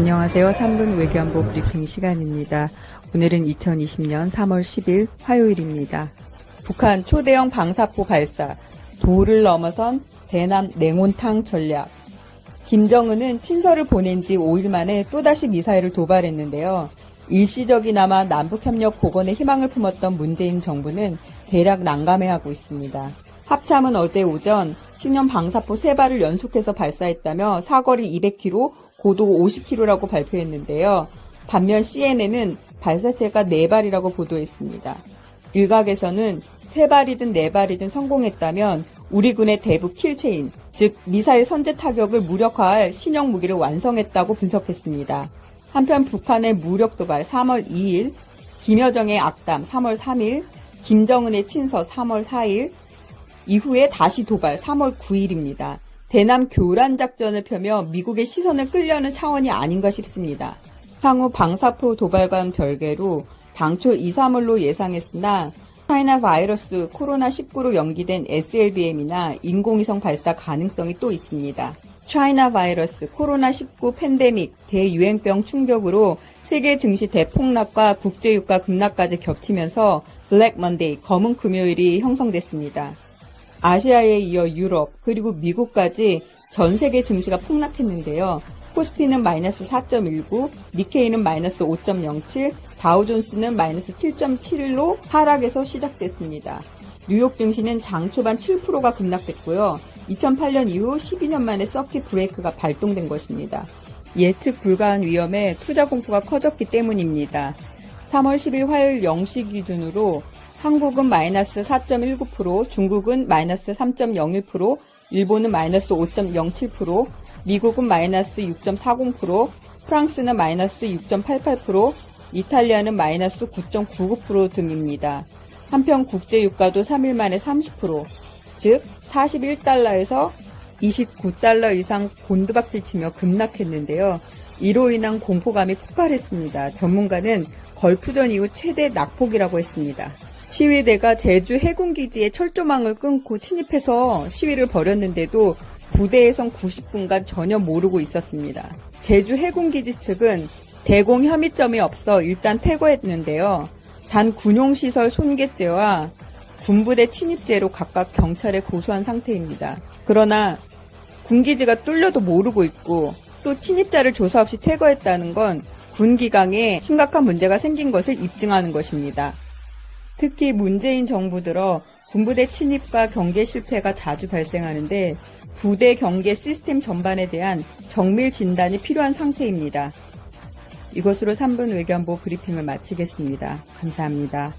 안녕하세요. 3분 외교안보 브리핑 시간입니다. 오늘은 2020년 3월 10일 화요일입니다. 북한 초대형 방사포 발사, 도를 넘어선 대남 냉온탕 전략. 김정은은 친서를 보낸 지 5일 만에 또다시 미사일을 도발했는데요. 일시적이나마 남북협력 복원에 희망을 품었던 문재인 정부는 대략 난감해하고 있습니다. 합참은 어제 오전 신형 방사포 3발을 연속해서 발사했다며 사거리 200km, 고도 50km라고 발표했는데요. 반면 CNN은 발사체가 4발이라고 보도했습니다. 일각에서는 3발이든 4발이든 성공했다면 우리 군의 대북 킬체인, 즉 미사일 선제 타격을 무력화할 신형 무기를 완성했다고 분석했습니다. 한편 북한의 무력 도발 3월 2일, 김여정의 악담 3월 3일, 김정은의 친서 3월 4일, 이후에 다시 도발 3월 9일입니다. 대남 교란 작전을 펴며 미국의 시선을 끌려는 차원이 아닌가 싶습니다. 향후 방사포 도발과는 별개로 당초 2, 3월로 예상했으나 차이나 바이러스 코로나19로 연기된 SLBM이나 인공위성 발사 가능성이 또 있습니다. 차이나 바이러스 코로나19 팬데믹 대유행병 충격으로 세계 증시 대폭락과 국제유가 급락까지 겹치면서 블랙 먼데이 검은 금요일이 형성됐습니다. 아시아에 이어 유럽 그리고 미국까지 전 세계 증시가 폭락했는데요. 코스피는 마이너스 4.19, 니케이는 마이너스 5.07, 다우존스는 마이너스 7.71로 하락에서 시작됐습니다. 뉴욕 증시는 장 초반 7%가 급락됐고요. 2008년 이후 12년 만에 서킷 브레이크가 발동된 것입니다. 예측 불가한 위험에 투자 공포가 커졌기 때문입니다. 3월 10일 화요일 0시 기준으로 한국은 마이너스 4.19%, 중국은 마이너스 3.01%, 일본은 마이너스 5.07%, 미국은 마이너스 6.40%, 프랑스는 마이너스 6.88%, 이탈리아는 마이너스 9.99% 등입니다. 한편 국제유가도 3일 만에 30%, 즉 41달러에서 29달러 이상 곤두박질 치며 급락했는데요. 이로 인한 공포감이 폭발했습니다. 전문가는 걸프전 이후 최대 낙폭이라고 했습니다. 시위대가 제주 해군기지에 철조망을 끊고 침입해서 시위를 벌였는데도 부대에선 90분간 전혀 모르고 있었습니다. 제주 해군기지 측은 대공 혐의점이 없어 일단 퇴거했는데요. 단 군용시설 손괴죄와 군부대 침입죄로 각각 경찰에 고소한 상태입니다. 그러나 군기지가 뚫려도 모르고 있고 또 침입자를 조사 없이 퇴거했다는 건 군기강에 심각한 문제가 생긴 것을 입증하는 것입니다. 특히 문재인 정부 들어 군부대 침입과 경계 실패가 자주 발생하는데 부대 경계 시스템 전반에 대한 정밀 진단이 필요한 상태입니다. 이것으로 3분 외교안보 브리핑을 마치겠습니다. 감사합니다.